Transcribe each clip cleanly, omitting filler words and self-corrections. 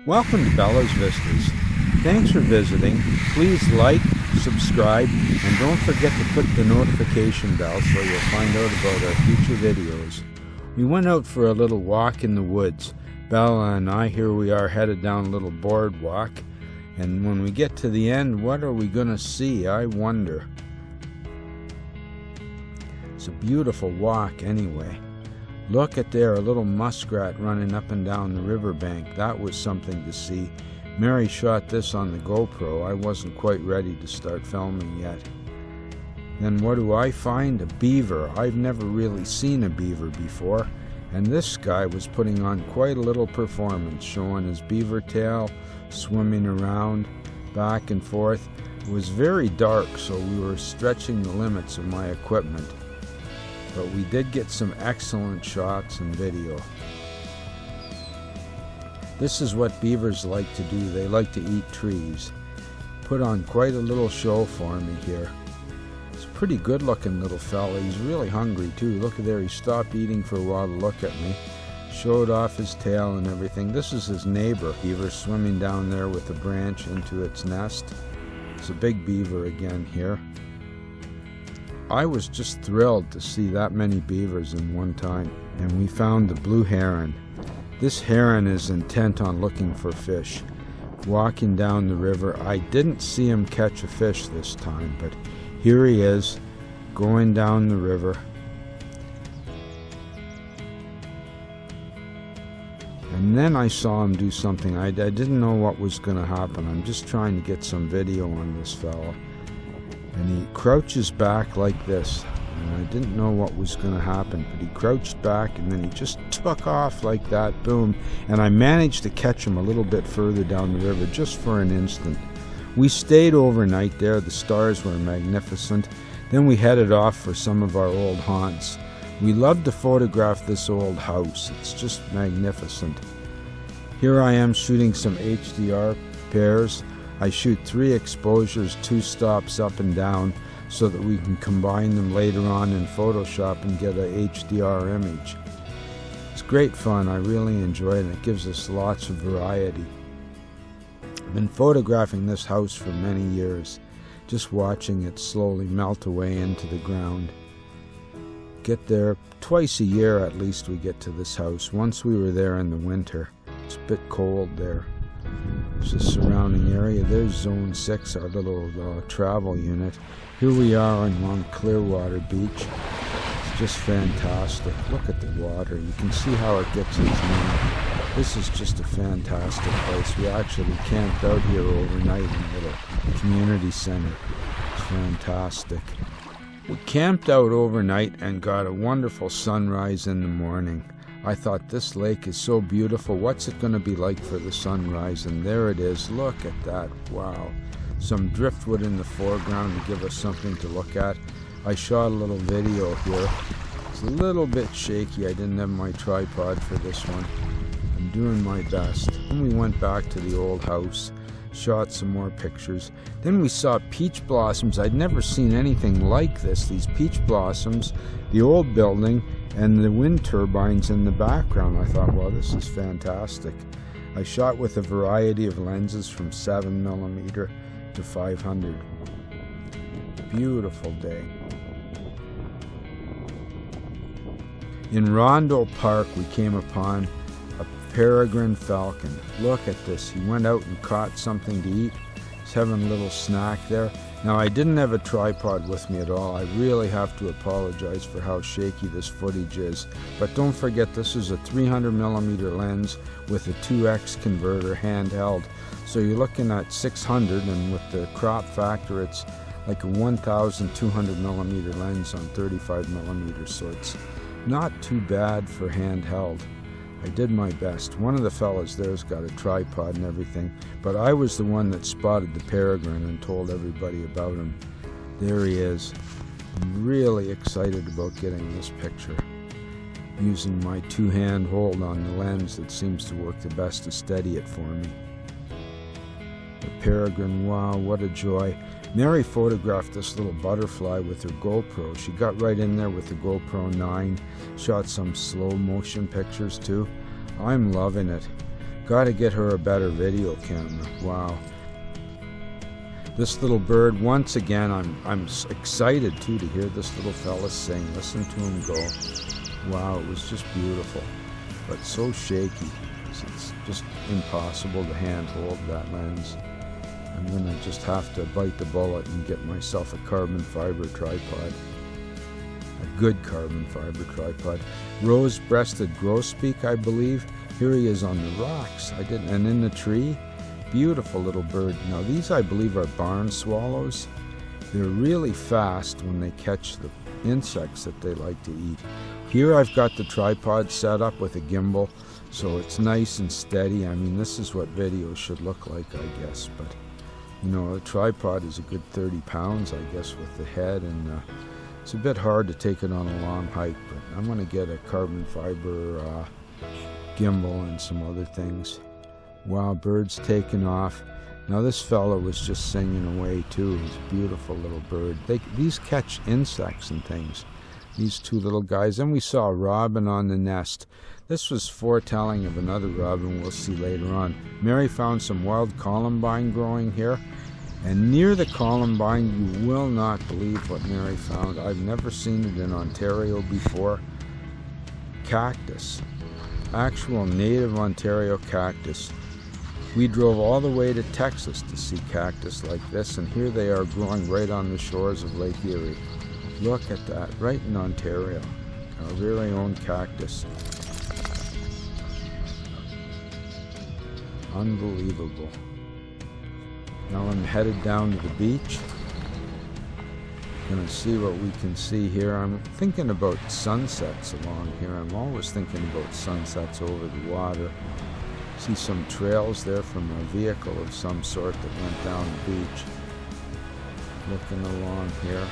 Welcome to Bella's Vistas. Thanks for visiting. Please like, subscribe, and don't forget to click the notification bell so you'll find out about our future videos. We went out for a little walk in the woods. Bella and I, here we are headed down a little boardwalk. And when we get to the end, what are we going to see? I wonder. It's a beautiful walk anyway. Look at there, a little muskrat running up and down the riverbank. That was something to see. Mary shot this on the GoPro. I wasn't quite ready to start filming yet. Then what do I find? A beaver. I've never really seen a beaver before. And this guy was putting on quite a little performance, showing his beaver tail, swimming around, back and forth. It was very dark, so we were stretching the limits of my equipment. But we did get some excellent shots and video. This is what beavers like to do. They like to eat trees. Put on quite a little show for me here. It's a pretty good looking little fella. He's really hungry too. Look at there, he stopped eating for a while to look at me. Showed off his tail and everything. This is his neighbor beaver swimming down there with a branch into its nest. It's a big beaver again here. I was just thrilled to see that many beavers in one time. And we found the blue heron. This heron is intent on looking for fish. Walking down the river, I didn't see him catch a fish this time, but here he is, going down the river. And then I saw him do something. I didn't know what was going to happen. I'm just trying to get some video on this fella. And he crouches back like this. And I didn't know what was going to happen, but he crouched back and then he just took off like that, boom. And I managed to catch him a little bit further down the river just for an instant. We stayed overnight there. The stars were magnificent. Then we headed off for some of our old haunts. We love to photograph this old house. It's just magnificent. Here I am shooting some HDR pairs. I shoot 3 exposures, 2 stops up and down, so that we can combine them later on in Photoshop and get a HDR image. It's great fun. I really enjoy it. It gives us lots of variety. I've been photographing this house for many years, just watching it slowly melt away into the ground. Get there twice a year at least. We get to this house. Once we were there in the winter. It's a bit cold there. There's the surrounding area. There's Zone 6, our little travel unit. Here we are on Clearwater Beach. It's just fantastic. Look at the water. You can see how it gets its name. This is just a fantastic place. We actually camped out here overnight in a little community center. It's fantastic. We camped out overnight and got a wonderful sunrise in the morning. I thought, this lake is so beautiful. What's it going to be like for the sunrise? And there it is. Look at that. Wow. Some driftwood in the foreground to give us something to look at. I shot a little video here. It's a little bit shaky. I didn't have my tripod for this one. I'm doing my best. Then we went back to the old house, shot some more pictures. Then we saw peach blossoms. I'd never seen anything like this. These peach blossoms, the old building, and the wind turbines in the background. I thought, well, this is fantastic. I shot with a variety of lenses from 7mm to 500. Beautiful day. In Rondeau Park, we came upon a Peregrine Falcon. Look at this. He went out and caught something to eat. He's having a little snack there. Now, I didn't have a tripod with me at all. I really have to apologize for how shaky this footage is. But don't forget, this is a 300mm lens with a 2x converter handheld. So you're looking at 600, and with the crop factor, it's like a 1200mm lens on 35mm. So it's not too bad for handheld. I did my best. One of the fellas there's got a tripod and everything, but I was the one that spotted the peregrine and told everybody about him. There he is. I'm really excited about getting this picture. Using my 2-hand hold on the lens that seems to work the best to steady it for me. The peregrine, wow, what a joy. Mary photographed this little butterfly with her GoPro. She got right in there with the GoPro 9, shot some slow motion pictures too. I'm loving it. Gotta get her a better video camera. Wow. This little bird, once again, I'm excited too to hear this little fella sing. Listen to him go. Wow, it was just beautiful, but so shaky. It's just impossible to handhold that lens. I'm gonna just have to bite the bullet and get myself a carbon fiber tripod. A good carbon fiber tripod. Rose-breasted grosbeak, I believe. Here he is on the rocks. And in the tree. Beautiful little bird. Now these, I believe, are barn swallows. They're really fast when they catch the insects that they like to eat. Here I've got the tripod set up with a gimbal, so it's nice and steady. I mean, this is what video should look like, I guess. But, you know, a tripod is a good 30 pounds, I guess, with the head, and it's a bit hard to take it on a long hike. But I'm going to get a carbon fiber gimbal and some other things. Wow, birds taking off. Now this fella was just singing away too. He's a beautiful little bird. These catch insects and things. These two little guys. Then we saw a robin on the nest. This was foretelling of another robin we'll see later on. Mary found some wild columbine growing here. And near the columbine, you will not believe what Mary found. I've never seen it in Ontario before. Cactus. Actual native Ontario cactus. We drove all the way to Texas to see cactus like this, and here they are growing right on the shores of Lake Erie. Look at that, right in Ontario. Our very own cactus. Unbelievable. Now I'm headed down to the beach. Gonna see what we can see here. I'm thinking about sunsets along here. I'm always thinking about sunsets over the water. See some trails there from a vehicle of some sort that went down the beach. Looking along here.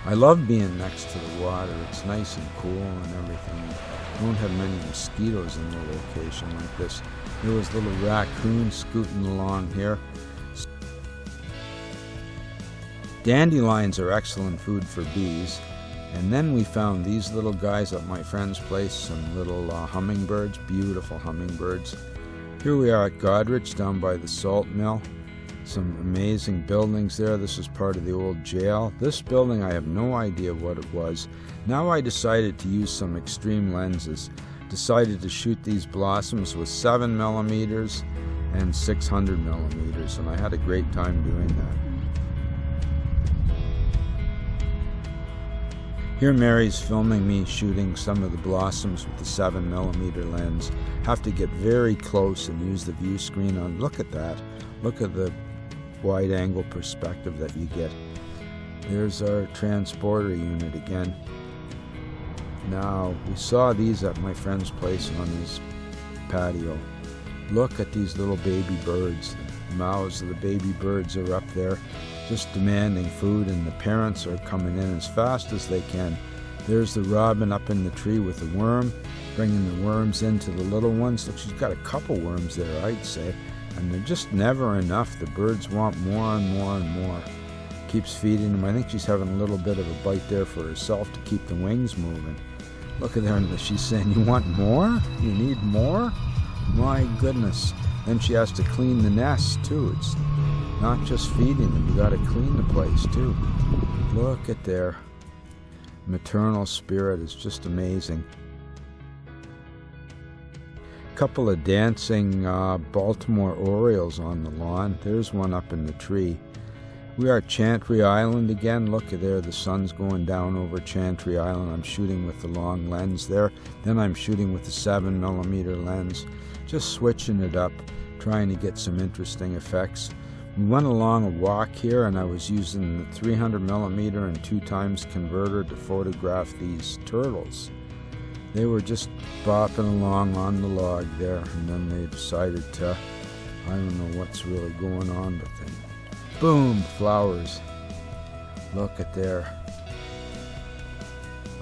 I love being next to the water. It's nice and cool and everything. Don't have many mosquitoes in the location like this. There was little raccoons scooting along here. Dandelions are excellent food for bees. And then we found these little guys at my friend's place, some little hummingbirds, beautiful hummingbirds. Here we are at Godrich down by the salt mill. Some amazing buildings there. This is part of the old jail. This building, I have no idea what it was. Now I decided to use some extreme lenses. Decided to shoot these blossoms with 7mm and 600mm, and I had a great time doing that. Here Mary's filming me shooting some of the blossoms with the 7mm lens. Have to get very close and use the view screen on. Look at that. Look at the wide angle perspective that you get. There's our transporter unit again. Now, we saw these at my friend's place on his patio. Look at these little baby birds. The mouths of the baby birds are up there, just demanding food, and the parents are coming in as fast as they can. There's the robin up in the tree with the worm, bringing the worms into the little ones. Look, she's got a couple worms there, I'd say, and they're just never enough. The birds want more and more and more. Keeps feeding them. I think she's having a little bit of a bite there for herself to keep the wings moving. Look at her, she's saying, "You want more? You need more?" My goodness. Then she has to clean the nest too. It's not just feeding them, you gotta clean the place too. Look at their maternal spirit, is just amazing. Couple of dancing Baltimore Orioles on the lawn. There's one up in the tree. We are at Chantry Island again. Look at there, the sun's going down over Chantry Island. I'm shooting with the long lens there. Then I'm shooting with the 7mm lens. Just switching it up, trying to get some interesting effects. We went along a walk here, and I was using the 300mm and 2x converter to photograph these turtles. They were just bopping along on the log there, and then they decided to, I don't know what's really going on, but then boom, flowers. Look at there.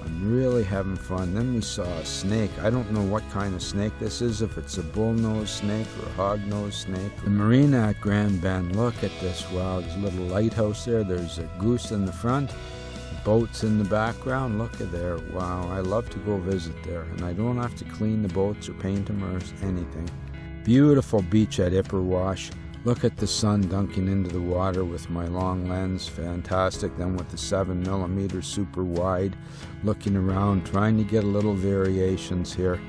I'm really having fun. Then we saw a snake. I don't know what kind of snake this is, if it's a bullnose snake or a hognose snake. The marina at Grand Bend. Look at this. Wow, there's a little lighthouse there. There's a goose in the front, a boats in the background. Look at there. Wow, I love to go visit there, and I don't have to clean the boats or paint them or anything. Beautiful beach at Ipperwash. Look at the sun dunking into the water with my long lens. Fantastic. Then with the 7mm super wide, looking around, trying to get a little variations here.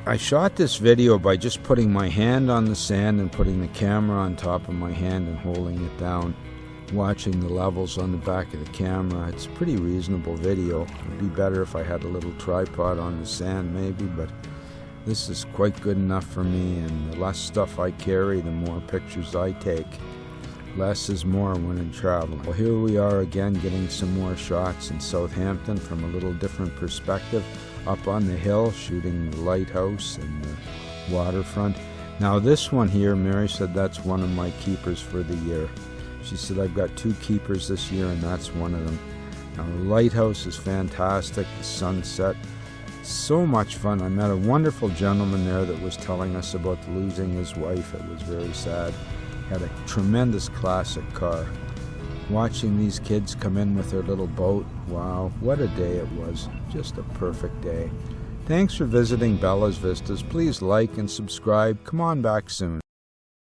I shot this video by just putting my hand on the sand and putting the camera on top of my hand and holding it down, watching the levels on the back of the camera. It's a pretty reasonable video. It would be better if I had a little tripod on the sand maybe, but this is quite good enough for me, and the less stuff I carry, the more pictures I take. Less is more when I'm traveling. Well, here we are again getting some more shots in Southampton from a little different perspective. Up on the hill, shooting the lighthouse and the waterfront. Now this one here, Mary said that's one of my keepers for the year. She said I've got 2 keepers this year, and that's one of them. Now the lighthouse is fantastic, the sunset, so much fun. I met a wonderful gentleman there that was telling us about losing his wife. It was very sad. Had a tremendous classic car. Watching these kids come in with their little boat, wow, what a day it was. Just a perfect day. Thanks for visiting Bella's Vistas. Please like and subscribe. Come on back soon.